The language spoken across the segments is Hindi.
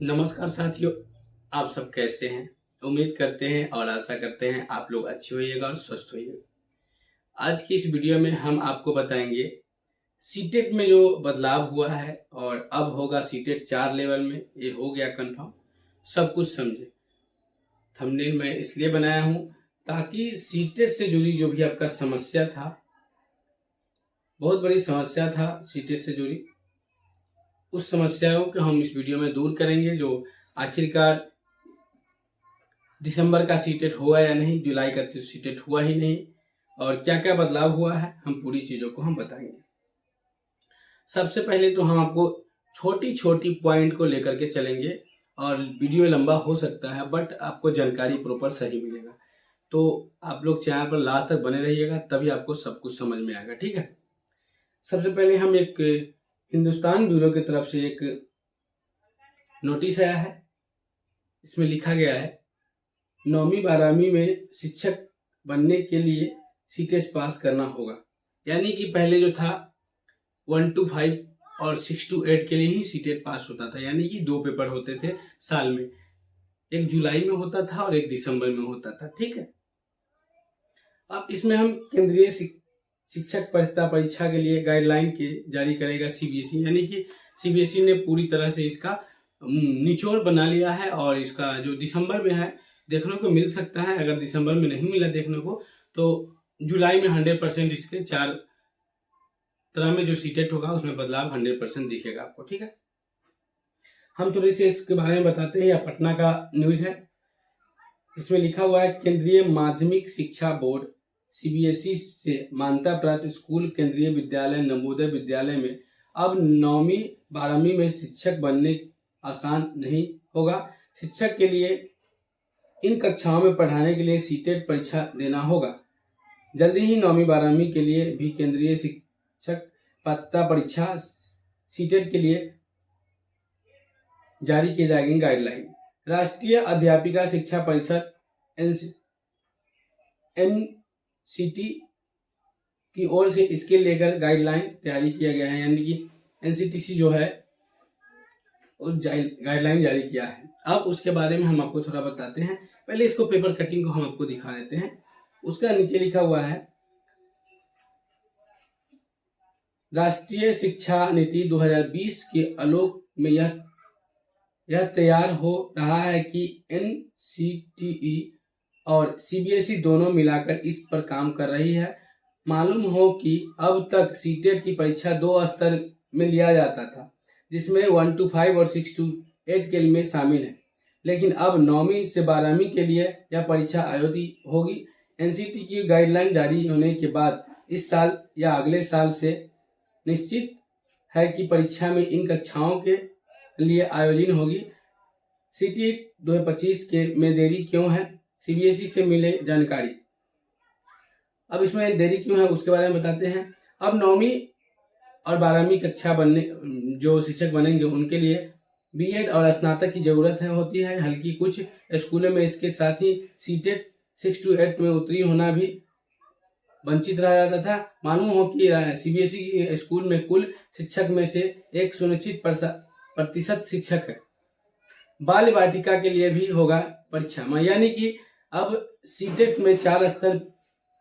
नमस्कार साथियों, आप सब कैसे हैं? उम्मीद करते हैं और आशा करते हैं आप लोग अच्छे होइएगा और स्वस्थ होइएगा। आज की इस वीडियो में हम आपको बताएंगे सीटेट में जो बदलाव हुआ है और अब होगा सीटेट 4 लेवल में, ये हो गया कंफर्म। सब कुछ समझे। थंबनेल मैं इसलिए बनाया हूँ ताकि सीटेट से जुड़ी जो भी आपका समस्या था, बहुत बड़ी समस्या था सीटेट से जुड़ी, उस समस्याओं को हम इस वीडियो में दूर करेंगे। जो आखिरकार दिसंबर का सीटेट हुआ या नहीं, जुलाई का तो सीटेट हुआ ही नहीं, और क्या क्या बदलाव हुआ है, हम पूरी चीज़ों को हम बताएंगे। सबसे पहले तो हम आपको छोटी छोटी पॉइंट को लेकर के चलेंगे, और वीडियो लंबा हो सकता है बट आपको जानकारी प्रॉपर सही मिलेगा। तो आप लोग चैनल पर लास्ट तक बने रहिएगा, तभी आपको सब कुछ समझ में आएगा। ठीक है, सबसे पहले हम एक हिंदुस्तान ब्यूरो की तरफ से एक नोटिस आया है। इसमें लिखा गया है 9वीं 12वीं में शिक्षक बनने के लिए सीटेट पास करना होगा। यानी कि पहले जो था 1 to 5 और 6 to 8 के लिए ही सीटेट पास होता था, यानी कि 2 पेपर होते थे साल में, एक जुलाई में होता था और एक दिसंबर में होता था। ठीक है, अब इसमें हम केंद्रीय शिक्षक पात्रता परीक्षा के लिए गाइडलाइन के जारी करेगा सीबीएसई, यानी कि सीबीएसई ने पूरी तरह से इसका निचोड़ बना लिया है, और इसका जो दिसंबर में है देखने को मिल सकता है। अगर दिसंबर में नहीं मिला देखने को तो जुलाई में 100% इसके 4 तरह में जो सीटेट होगा उसमें बदलाव 100% दिखेगा आपको। ठीक है, हम थोड़ी सी इसके बारे में बताते हैं। यह पटना का न्यूज है। इसमें लिखा हुआ है केंद्रीय माध्यमिक शिक्षा बोर्ड सीबीएसई से मान्यता प्राप्त स्कूल केंद्रीय विद्यालय नवोदय विद्यालय में अब 9वीं 12वीं में शिक्षक बनने आसान नहीं होगा। शिक्षक के लिए इन कक्षाओं में पढ़ाने के लिए सीटेट परीक्षा देना होगा। जल्दी ही 9वीं 12वीं के लिए भी केंद्रीय शिक्षक पात्रता परीक्षा सीटेट के लिए जारी की जाएगी गाइडलाइन। राष्ट्रीय अध्यापिका शिक्षा परिषद एनसीटी की ओर से इसके लेकर गाइडलाइन तैयारी किया गया है, यानी कि एनसीटीसी जो है उस गाइडलाइन जारी किया है। अब उसके बारे में हम आपको थोड़ा बताते हैं। पहले इसको पेपर कटिंग को हम आपको दिखा देते हैं। उसका नीचे लिखा हुआ है राष्ट्रीय शिक्षा नीति 2020 के आलोक में यह तैयार हो रहा है कि एनसीटीई और सीबीएसई दोनों मिलाकर इस पर काम कर रही है। मालूम हो कि अब तक सीटेट की परीक्षा 2 स्तर में लिया जाता था, जिसमें 1 to 5 और 6 to 8 के लिए शामिल है, लेकिन अब 9वीं से 12वीं के लिए यह परीक्षा आयोजित होगी। एनसीटी की गाइडलाइन जारी होने के बाद इस साल या अगले साल से निश्चित है कि परीक्षा में इन कक्षाओं के लिए आयोजन होगी। सीटेट 2025 के में देरी क्यों है, सीबीएसई से मिले जानकारी। अब इसमें देरी क्यों है उसके बारे में बताते हैं। अब 9वीं और 12वीं कक्षा बनने जो शिक्षक बनेंगे उनके लिए बीएड और स्नातक की जरूरत होती है। हल्की कुछ स्कूलों में इसके साथ ही सीटेट 6 to 8 में उत्तीर्ण होना भी वंचित रह जाता था। मालूम हो कि सीबीएसई के स्कूल में कुल शिक्षक में से एक सुनिश्चित प्रतिशत शिक्षक है। बाल वाटिका के लिए भी होगा परीक्षा, यानी कि अब सीटेट में 4 स्तर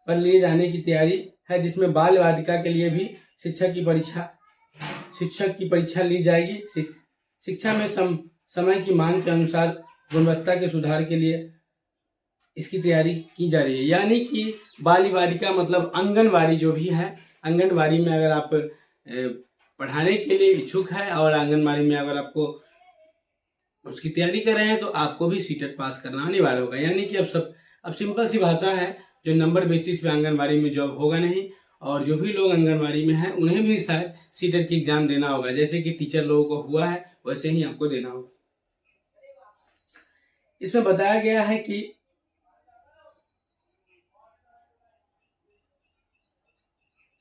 पर लिए जाने की तैयारी है, जिसमें बाल वाटिका के लिए भी शिक्षक की परीक्षा ली जाएगी। शिक्षा में समय की मांग के अनुसार गुणवत्ता के सुधार के लिए इसकी तैयारी की जा रही है। यानी कि बाल वाटिका मतलब आंगनवाड़ी जो भी है, आंगनवाड़ी में अगर आप पढ़ाने के लिए इच्छुक है और आंगनवाड़ी में अगर आपको उसकी तैयारी कर रहे हैं तो आपको भी सीटेट पास करना अनिवार्य होगा। यानी कि अब सिंपल सी भाषा है, जो नंबर बेसिस पे आंगनवाड़ी में जॉब होगा नहीं, और जो भी लोग आंगनवाड़ी में हैं उन्हें भी शायद सीटेट की एग्जाम देना होगा। जैसे कि टीचर लोगों को हुआ है वैसे ही आपको देना होगा। इसमें बताया गया है कि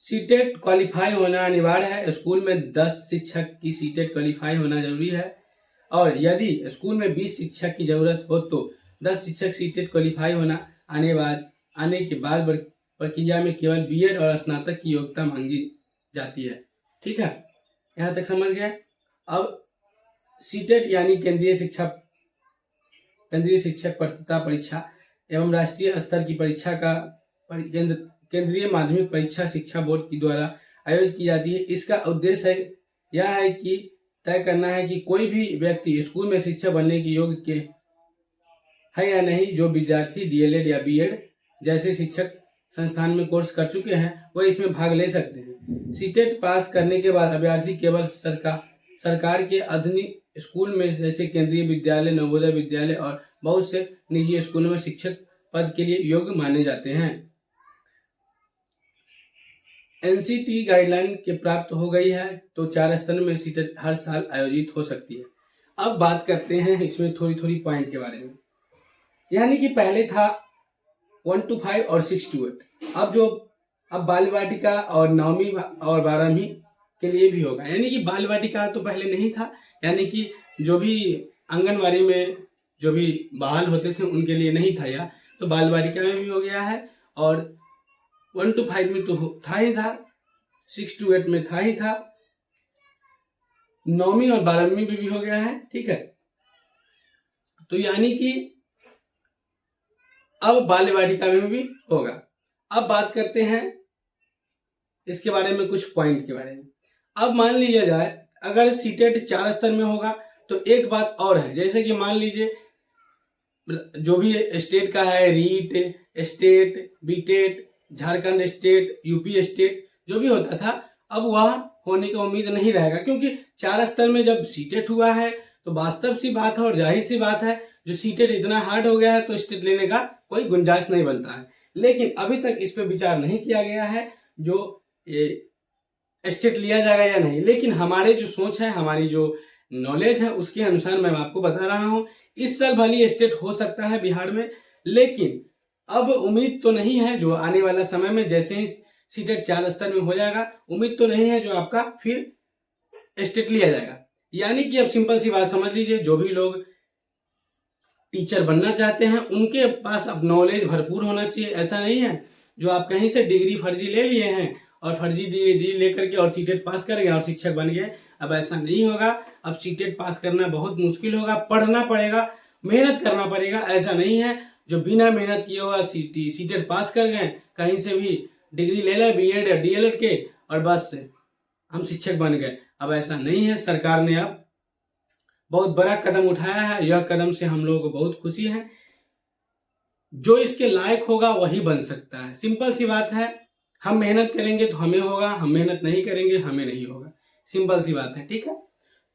सीटेट क्वालिफाई होना अनिवार्य है। स्कूल में 10 शिक्षक की सीटेट क्वालिफाई होना जरूरी है, और यदि स्कूल में 20 शिक्षक की जरूरत हो तो 10 शिक्षक सीटेट क्वालिफाई होना आने के बाद प्रक्रिया में केवल बीएड और स्नातक की योग्यता मांगी जाती है। ठीक है, यहाँ तक समझ गए। अब सीटेट यानी केंद्रीय शिक्षक पात्रता परीक्षा एवं राष्ट्रीय स्तर की परीक्षा का केंद्रीय माध्यमिक परीक्षा शिक्षा बोर्ड के द्वारा आयोजित की जाती है। इसका उद्देश्य यह है कि तय करना है कि कोई भी व्यक्ति स्कूल में शिक्षक बनने के योग्य के है या नहीं। जो विद्यार्थी डीएलएड या बीएड जैसे शिक्षक संस्थान में कोर्स कर चुके हैं वह इसमें भाग ले सकते हैं। सीटेट पास करने के बाद अभ्यर्थी केवल सरकार के अधीन स्कूल में जैसे केंद्रीय विद्यालय, नवोदय विद्यालय और बहुत से निजी स्कूलों में शिक्षक पद के लिए योग्य माने जाते हैं। एनसीटी गाइडलाइन के प्राप्त हो गई है तो 4 स्तर में सीटेट हर साल आयोजित हो सकती है। अब बात करते हैं इसमें थोड़ी पॉइंट के बारे में। यानी कि पहले था 1 to 5 और 6 to 8। अब बाल वाटिका और 9वीं और 12वीं के लिए भी होगा। यानी कि बाल वाटिका तो पहले नहीं था, यानी कि जो भी आंगनवाड़ी में जो भी बहाल होते थे उनके लिए नहीं था यह, तो बाल वाटिका में भी हो गया है। और 1 to 5 में तो था ही था, 6 to 8 में था ही था, 9वीं और 12वीं में भी हो गया है। ठीक है, तो यानी कि अब बाल वाटिका में भी होगा। अब बात करते हैं इसके बारे में, कुछ पॉइंट के बारे में। अब मान लीजिए जाए अगर सीटेट 4 स्तर में होगा तो एक बात और है, जैसे कि मान लीजिए जो भी स्टेट का है, REET state, बीटेट, Jharkhand state, UP state जो भी होता था, अब वह होने की उम्मीद नहीं रहेगा, क्योंकि 4 स्तर में जब सीटेट हुआ है तो वास्तव सी बात है और जाहिर सी बात है जो सीटेट इतना हार्ड हो गया है तो स्टेट लेने का कोई गुंजाइश नहीं बनता है। लेकिन अभी तक इस पर विचार नहीं किया गया है जो स्टेट लिया जाएगा या नहीं। लेकिन हमारे जो सोच है, हमारी जो नॉलेज है उसके अनुसार मैं आपको बता रहा हूं, इस साल भले स्टेट हो सकता है बिहार में, लेकिन अब उम्मीद तो नहीं है जो आने वाला समय में जैसे ही सीटेट 4 स्तर में हो जाएगा, उम्मीद तो नहीं है जो आपका फिर स्टेट लिया जाएगा। यानी कि अब सिंपल सी बात समझ लीजिए, जो भी लोग टीचर बनना चाहते हैं उनके पास अब नॉलेज भरपूर होना चाहिए। ऐसा नहीं है जो आप कहीं से डिग्री फर्जी ले लिए हैं और फर्जी डिग्री लेकर के और सीटेट पास कर गए और शिक्षक बन गए। अब ऐसा नहीं होगा। अब सीटेट पास करना बहुत मुश्किल होगा, पढ़ना पड़ेगा, मेहनत करना पड़ेगा। ऐसा नहीं है जो बिना मेहनत किए होगा सीटेट पास कर गए, कहीं से भी डिग्री ले लें बीएड या डीएलएड के और बस हम शिक्षक बन गए। अब ऐसा नहीं है। सरकार ने अब बहुत बड़ा कदम उठाया है, यह कदम से हम लोगों को बहुत खुशी है। जो इसके लायक होगा वही बन सकता है। सिंपल सी बात है, हम मेहनत करेंगे तो हमें होगा, हम मेहनत नहीं करेंगे हमें नहीं होगा। सिंपल सी बात है। ठीक है,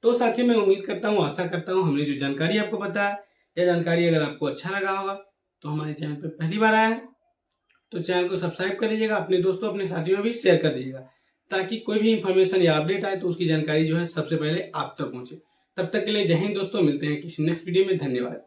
तो साथियों मैं उम्मीद करता हूँ, आशा करता हूँ हमने जो जानकारी आपको बताया, यह जानकारी अगर आपको अच्छा लगा होगा तो हमारे चैनल पर पहली बार आया है तो चैनल को सब्सक्राइब कर दीजिएगा, अपने दोस्तों अपने साथियों में भी शेयर कर दीजिएगा, ताकि कोई भी इंफॉर्मेशन या अपडेट आए तो उसकी जानकारी जो है सबसे पहले आप तक पहुंचे। तब तक के लिए जय हिंद दोस्तों, मिलते हैं किसी नेक्स्ट वीडियो में। धन्यवाद।